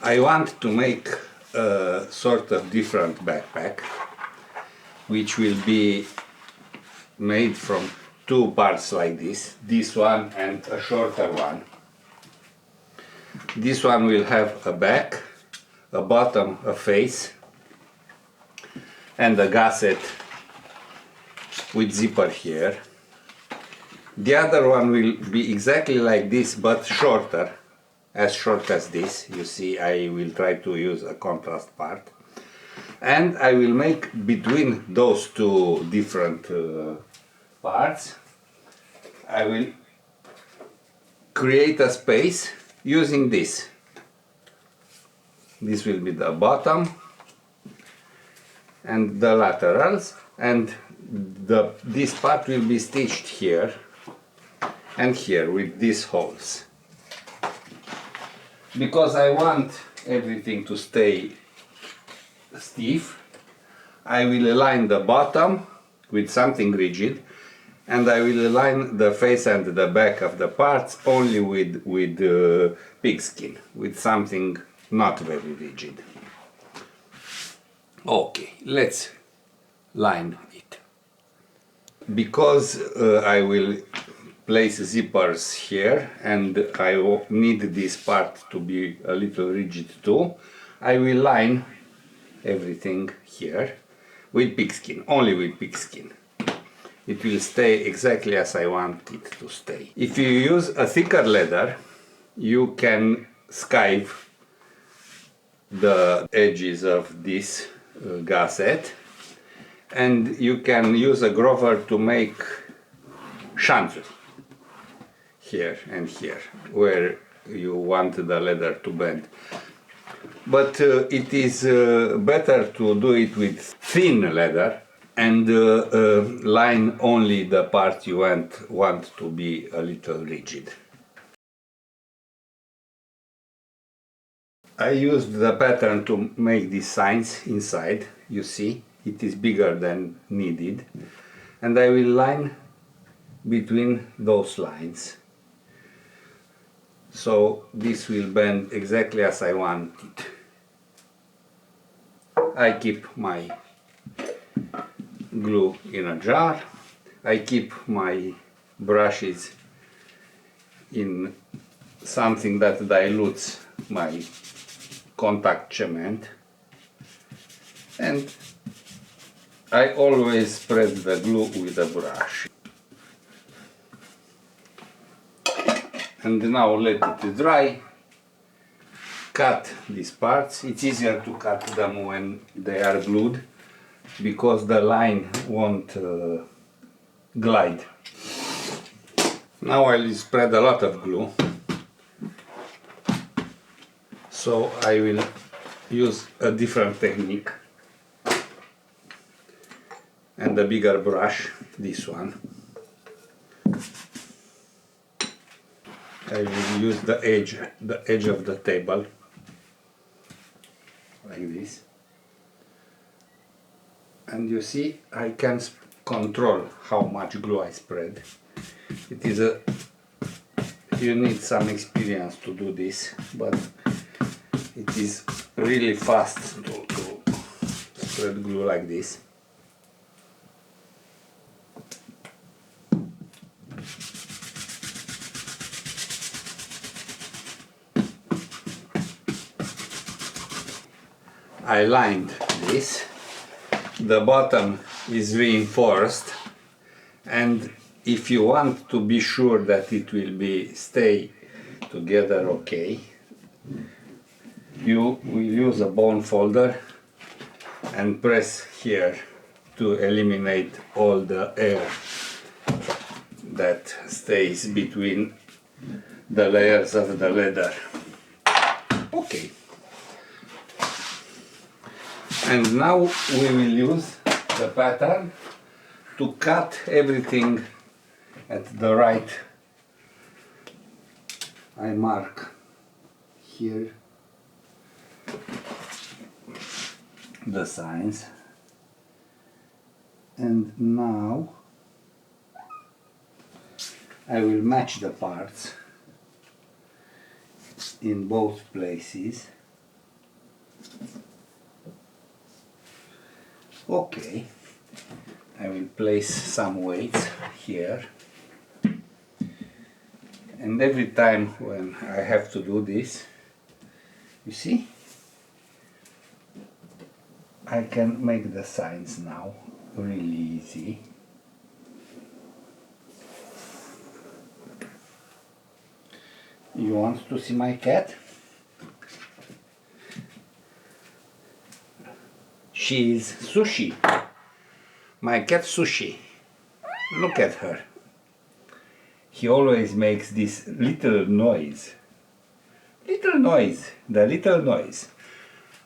I want to make a sort of different backpack, which will be made from two parts like this one and a shorter one. This one will have a back, a bottom, a face, and a gusset with zipper here. The other one will be exactly like this, but shorter, as short as this. You see, I will try to use a contrast part. And I will make between those two different parts, I will create a space using this. This will be the bottom and the laterals, and this part will be stitched here and here with these holes. Because I want everything to stay stiff, I will align the bottom with something rigid, and I will align the face and the back of the parts only with pigskin, with something not very rigid. Okay, let's line it. Because I will place zippers here and I need this part to be a little rigid too, I will line everything here with pigskin, only with pigskin. It will stay exactly as I want it to stay. If you use a thicker leather, you can skive the edges of this gusset, and you can use a grover to make shanty here and here where you want the leather to bend. But it is better to do it with thin leather and line only the part you want to be a little rigid. I used the pattern to make these signs inside. You see, it is bigger than needed, and I will line between those lines. So this will bend exactly as I want it. I keep my glue in a jar. I keep my brushes in something that dilutes my contact cement, and I always spread the glue with a brush. And now let it dry. Cut these parts. It's easier to cut them when they are glued because the line won't glide. Now I will spread a lot of glue, so I will use a different technique and a bigger brush, this one. I will use the edge of the table, like this. And you see, I can control how much glue I spread. You need some experience to do this, but it is really fast to spread glue like this. I lined this. The bottom is reinforced, and if you want to be sure that it will stay together okay, you will use a bone folder and press here to eliminate all the air that stays between the layers of the leather. Okay. And now we will use the pattern to cut everything at the right. I mark here the signs, and now I will match the parts in both places. Okay, I will place some weights here, and every time when I have to do this, you see, I can make the signs now really easy. You want to see my cat? She is Sushi. My cat Sushi. Look at her. He always makes this little noise. Little noise. The little noise.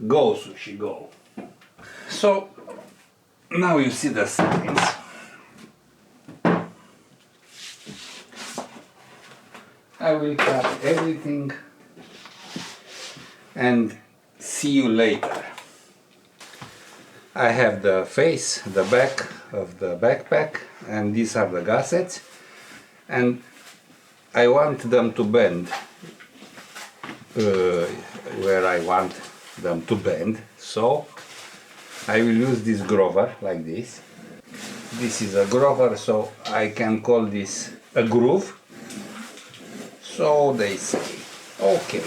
Go, Sushi, go. So, now you see the signs. I will cut everything and see you later. I have the face, the back of the backpack, and these are the gussets, and I want them to bend where I want them to bend, so I will use this grover like this. This is a grover, so I can call this a groove. So they say, okay,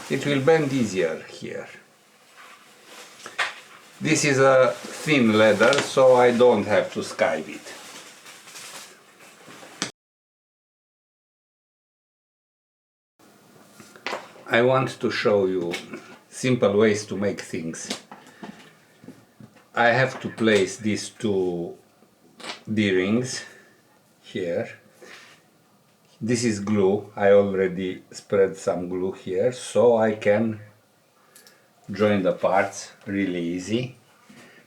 it will bend easier here. This is a thin leather, so I don't have to skive it. I want to show you simple ways to make things. I have to place these two D-rings here. This is glue. I already spread some glue here, so I can join the parts really easy.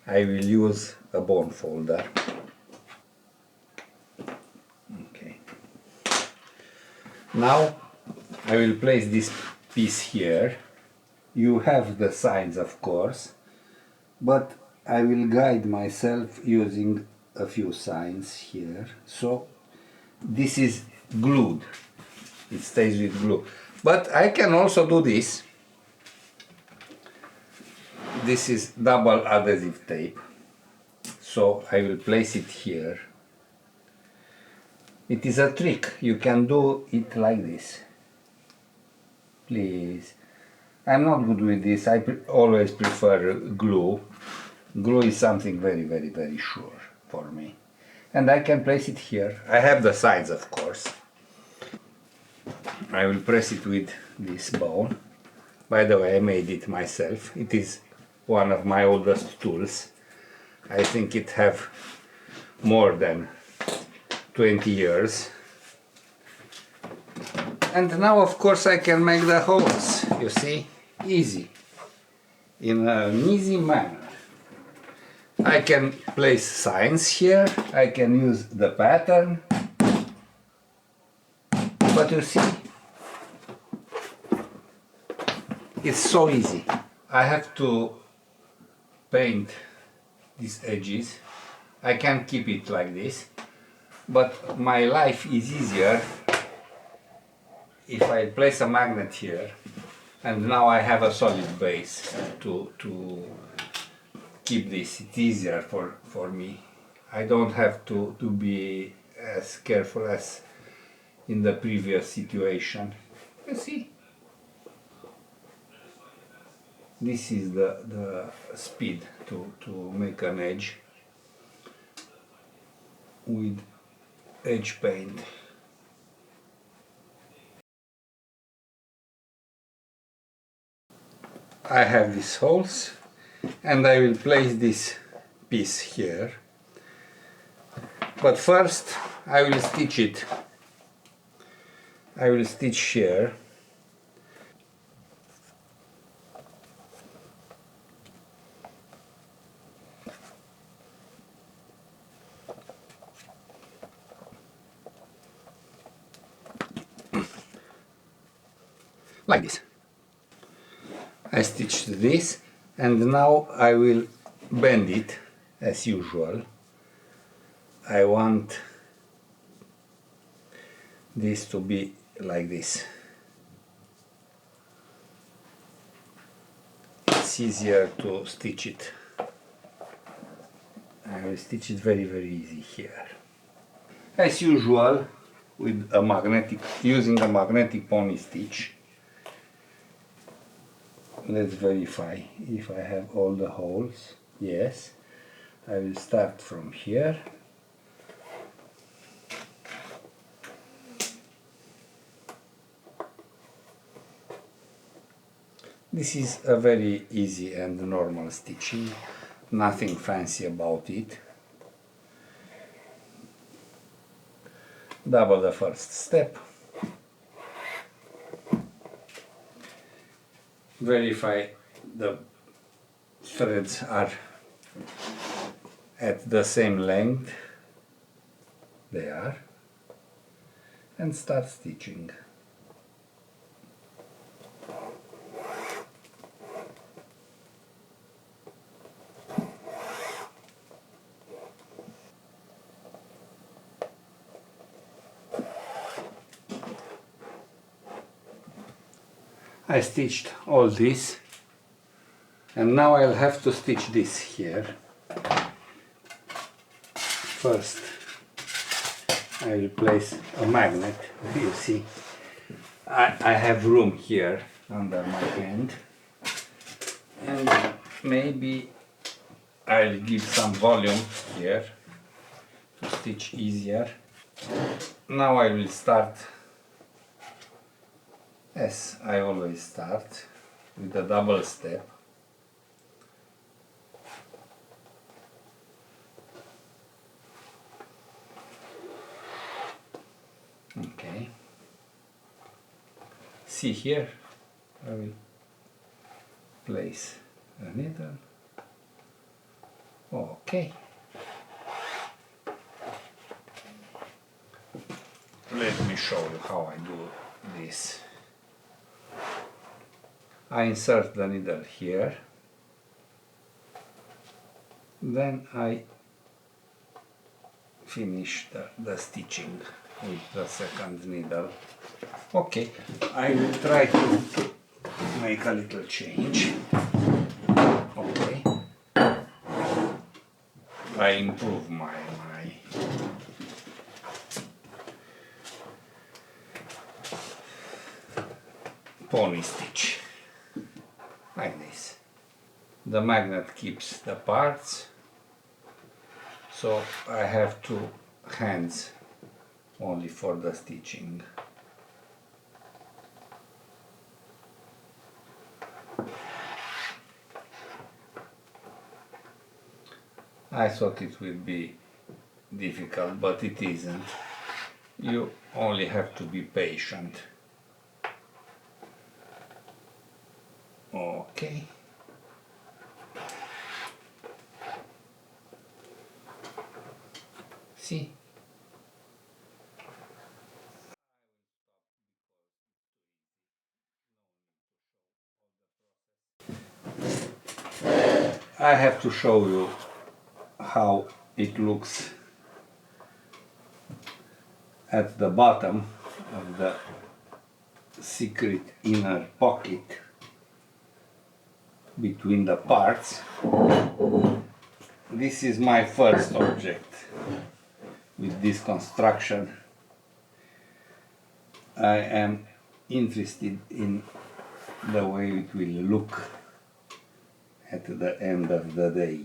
I will use a bone folder. Okay. Now I will place this piece here. You have the signs, of course, but I will guide myself using a few signs here. So this is glued. It stays with glue. But I can also do this. This is double adhesive tape. So I will place it here. It is a trick. You can do it like this. Please. I'm not good with this. I always prefer glue. Glue is something very, very, very sure for me. And I can place it here. I have the sides, of course. I will press it with this bone. By the way, I made it myself. It is one of my oldest tools. I think it have more than 20 years. And now, of course, I can make the holes. You see? Easy. In an easy manner. I can place signs here. I can use the pattern. But you see, it's so easy. I have to paint these edges. I can keep it like this, but my life is easier if I place a magnet here, and now I have a solid base to keep this. It's easier for me. I don't have to be as careful as in the previous situation. You see? This is the speed to make an edge with edge paint. I have these holes and I will place this piece here. But first I will stitch it. I will stitch here. Like this. I stitched this and now I will bend it as usual. I want this to be like this. it's easier to stitch it. I will stitch it very easy here. As usual, with a magnetic, using a magnetic pony stitch. Let's verify if I have all the holes. Yes. I will start from here. This is a very easy and normal stitching, nothing fancy about it. Double the first step. Verify the threads are at the same length. They are. And start stitching. I stitched all this, and now I'll have to stitch this here. First I will place a magnet. You see, I have room here under my hand, and maybe I'll give some volume here to stitch easier. Now I will start as I always start, with a double step. Okay. See here, I will place a needle. Okay. Let me show you how I do this. I insert the needle here, then I finish the stitching with the second needle. Okay, I will try to make a little change. Okay, I improve my pony stitch. Like this. The magnet keeps the parts, so I have two hands only for the stitching. I thought it would be difficult, but it isn't. You only have to be patient. Okay. See? I have to show you how it looks at the bottom of the secret inner pocket between the parts. This is my first object with this construction. I am interested in the way it will look at the end of the day.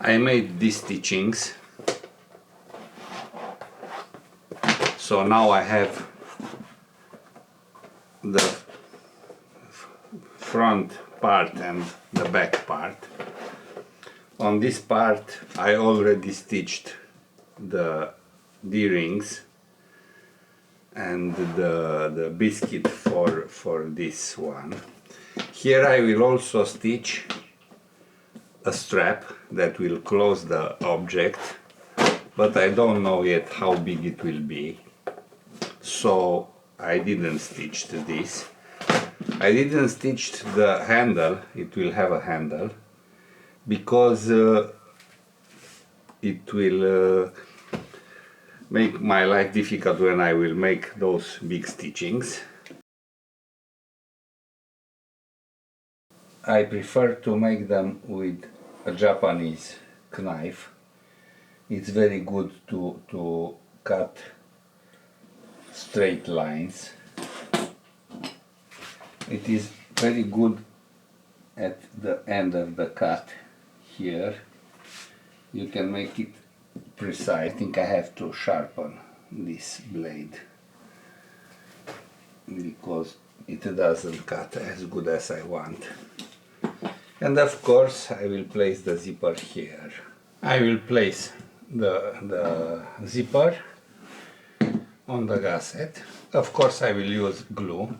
I made these stitchings, so now I have the front part and the back part. On this part I already stitched the D-rings and the biscuit for this one. Here I will also stitch a strap that will close the object, but I don't know yet how big it will be, so I didn't stitch this. I didn't stitch the handle, it will have a handle, because it will make my life difficult when I will make those big stitchings. I prefer to make them with a Japanese knife. It's very good to cut straight lines. It is very good at the end of the cut here. You can make it precise. I think I have to sharpen this blade because it doesn't cut as good as I want. And of course I will place the zipper here. I will place the zipper on the gusset. Of course I will use glue.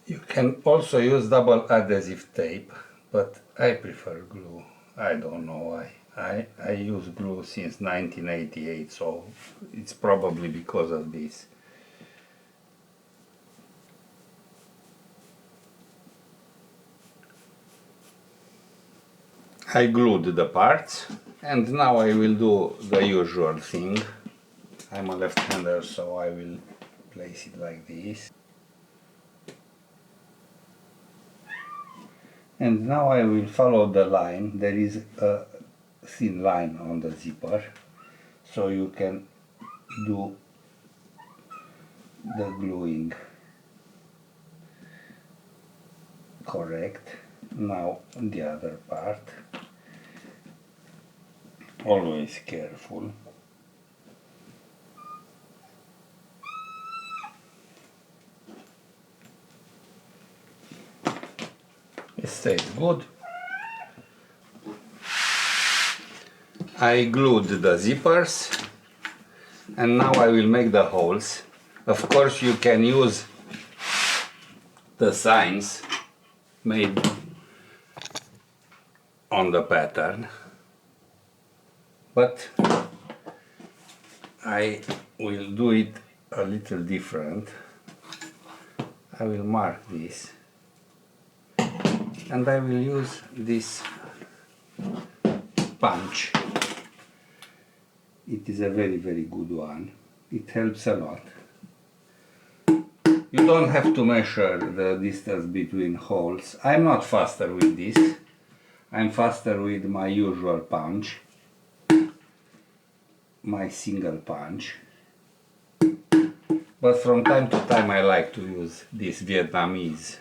You can also use double adhesive tape, but I prefer glue. I don't know why. I use glue since 1988, so it's probably because of this. I glued the parts, and now I will do the usual thing. I'm a left-hander, so I will place it like this. And now I will follow the line. There is a thin line on the zipper, so you can do the gluing correct. Now the other part. Always careful. It stays good. I glued the zippers and now I will make the holes. Of course you can use the signs made on the pattern, but I will do it a little different. I will mark this and I will use this punch. It is a very good one. It helps a lot. You don't have to measure the distance between holes. I'm not faster with this. I'm faster with my usual punch, my single punch. But from time to time I like to use this Vietnamese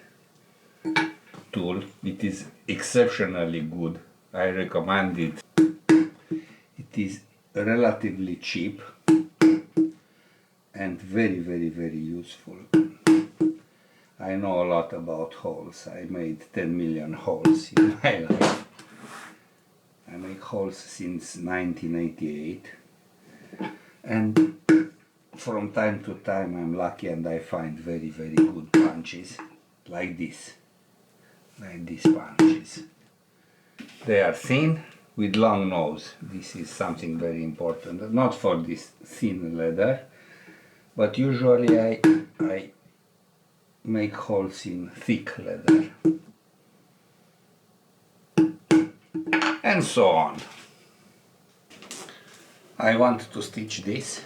tool. It is exceptionally good. I recommend it. It is relatively cheap and very useful. I know a lot about holes. I made 10 million holes in my life. I make holes since 1988, and from time to time I'm lucky and I find very good punches like this. Like these punches. They are thin with long nose. This is something very important. Not for this thin leather, but usually I make holes in thick leather. And so on. I want to stitch this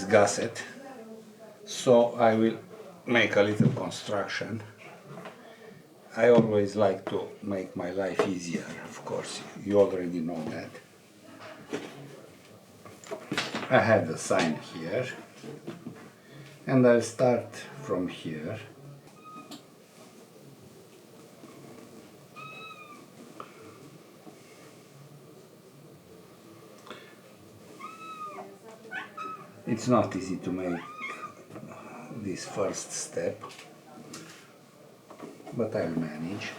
gusset, so I will make a little construction. I always like to make my life easier, of course, you already know that. I have the sign here, and I'll start from here. It's not easy to make this first step, but I'll manage.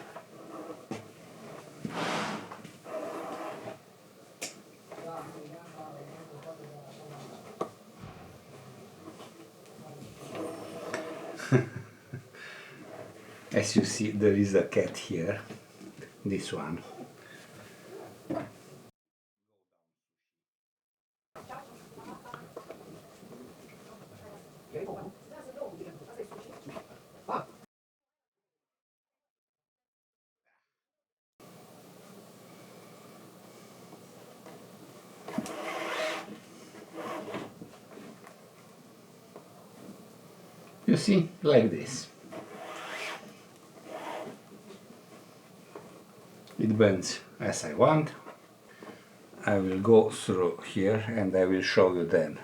As you see, there is a cat here, this one. You see, like this. It bends as I want. I will go through here and I will show you then.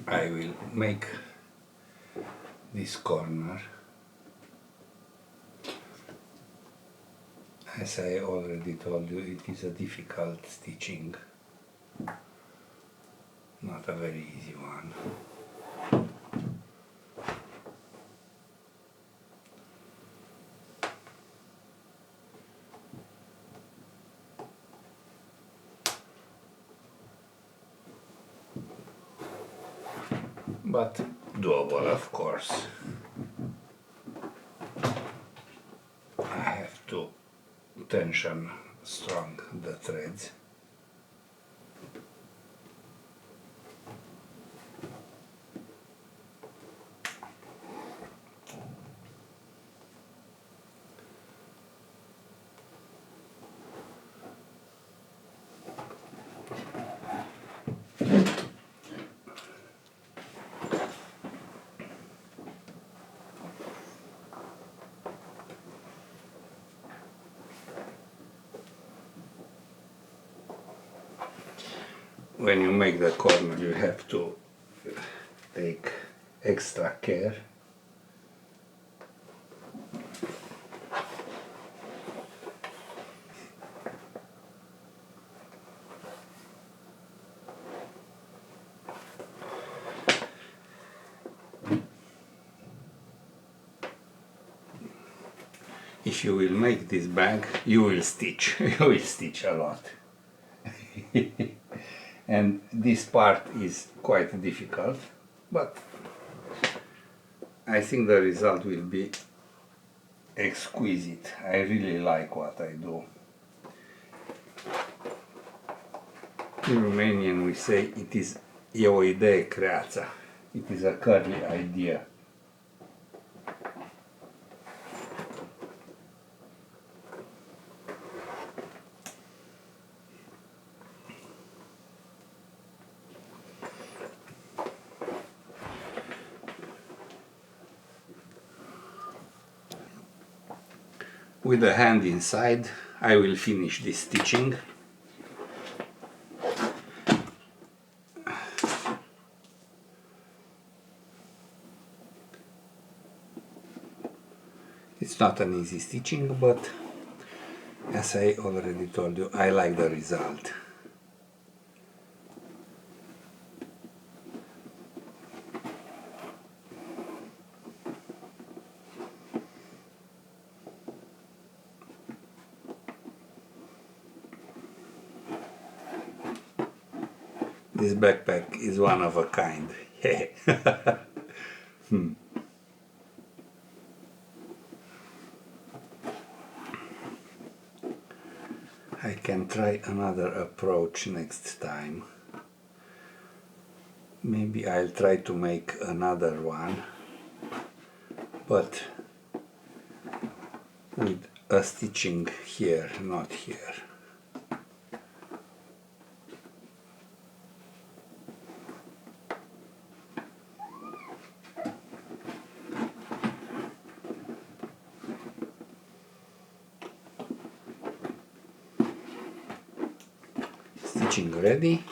I will make this corner. As I already told you, it is a difficult stitching, not a very easy one. But doable, of course. I have to tension strong the threads. When you make the corner, you have to take extra care. If you will make this bag, you will stitch. You will stitch a lot. And this part is quite difficult, but I think the result will be exquisite. I really like what I do. In Romanian we say it is e o idee creața. It is a curly idea. With the hand inside, I will finish this stitching. It's not an easy stitching, but as I already told you, I like the result. This backpack is one of a kind. I can try another approach next time. Maybe I'll try to make another one, but with a stitching here, not here. Stitching ready.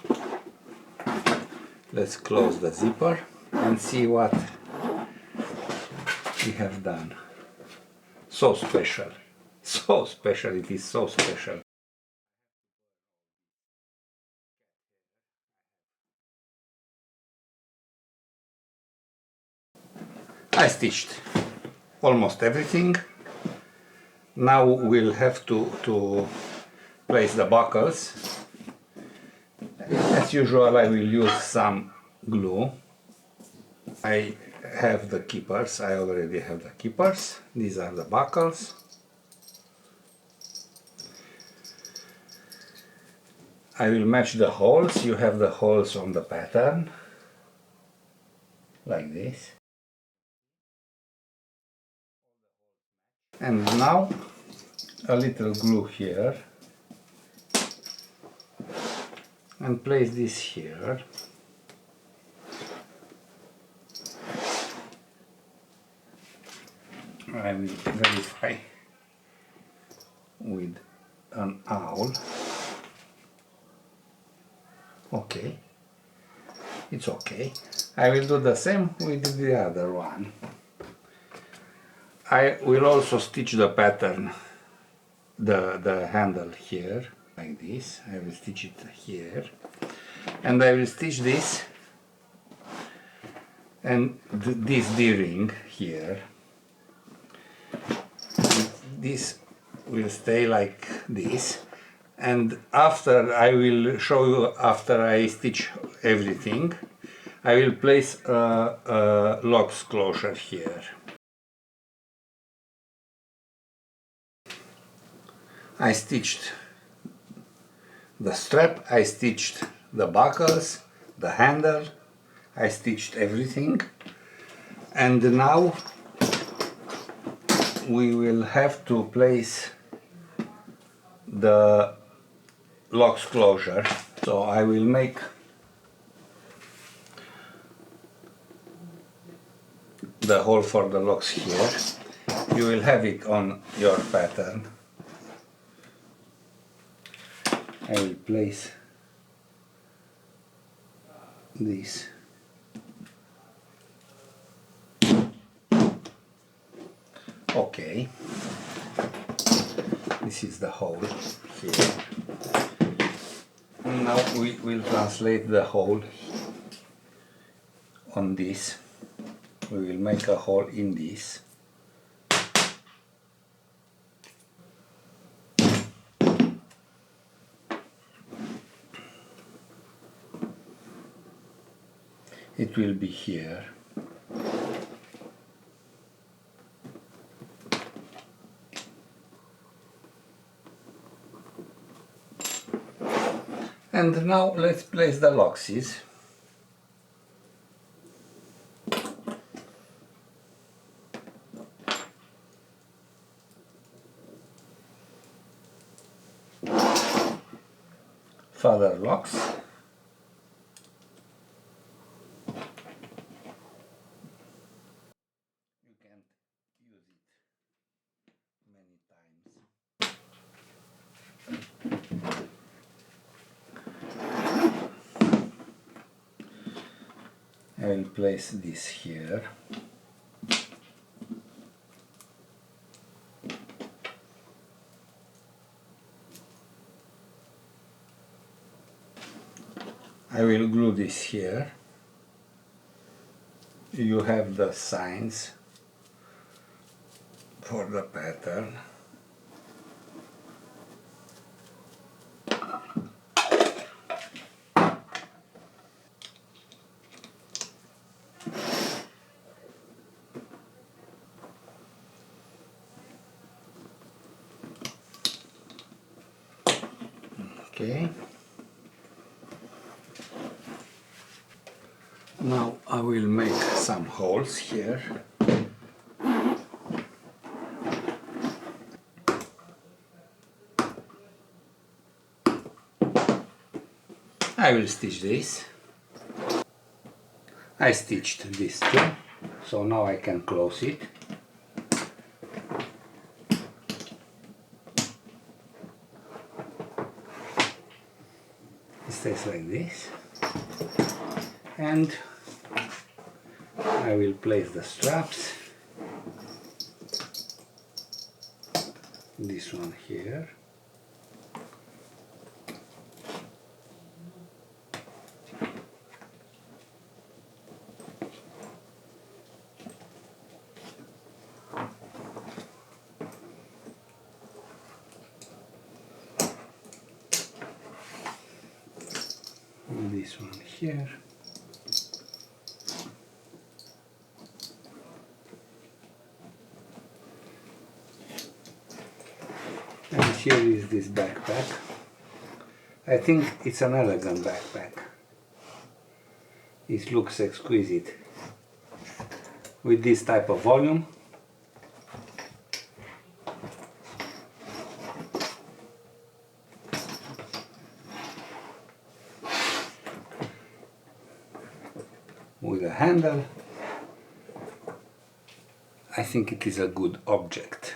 Let's close the zipper and see what we have done. So special. So special, it is so special. I stitched almost everything. Now we'll have to place the buckles. As usual, I will use some glue. I have the keepers, I already have the keepers. These are the buckles. I will match the holes. You have the holes on the pattern, like this. And now a little glue here. And place this here. I will verify with an awl. Okay, it's okay. I will do the same with the other one. I will also stitch the pattern, the handle here, like this. I will stitch it here, and I will stitch this and this D-ring here. This will stay like this, and after I will show you, after I stitch everything, I will place a LOXX closure here. I stitched the strap, I stitched the buckles, the handle, I stitched everything, and now we will have to place the LOXX closure. So I will make the hole for the LOXX here. You will have it on your pattern. I will place this. Okay, this is the hole here. Now we will translate the hole on this. We will make a hole in this. It will be here. And now let's place the LOXXs. Further LOXX. You can use it many times. I will place this here. I will glue this here. You have the signs for the pattern. Okay. Now I will make some holes here. I will stitch this. I stitched this too, so now I can close it. It stays like this. And I will place the straps. This one here. And this one here. And here is this backpack. I think it's an elegant backpack. It looks exquisite. With this type of volume. With a handle. I think it is a good object.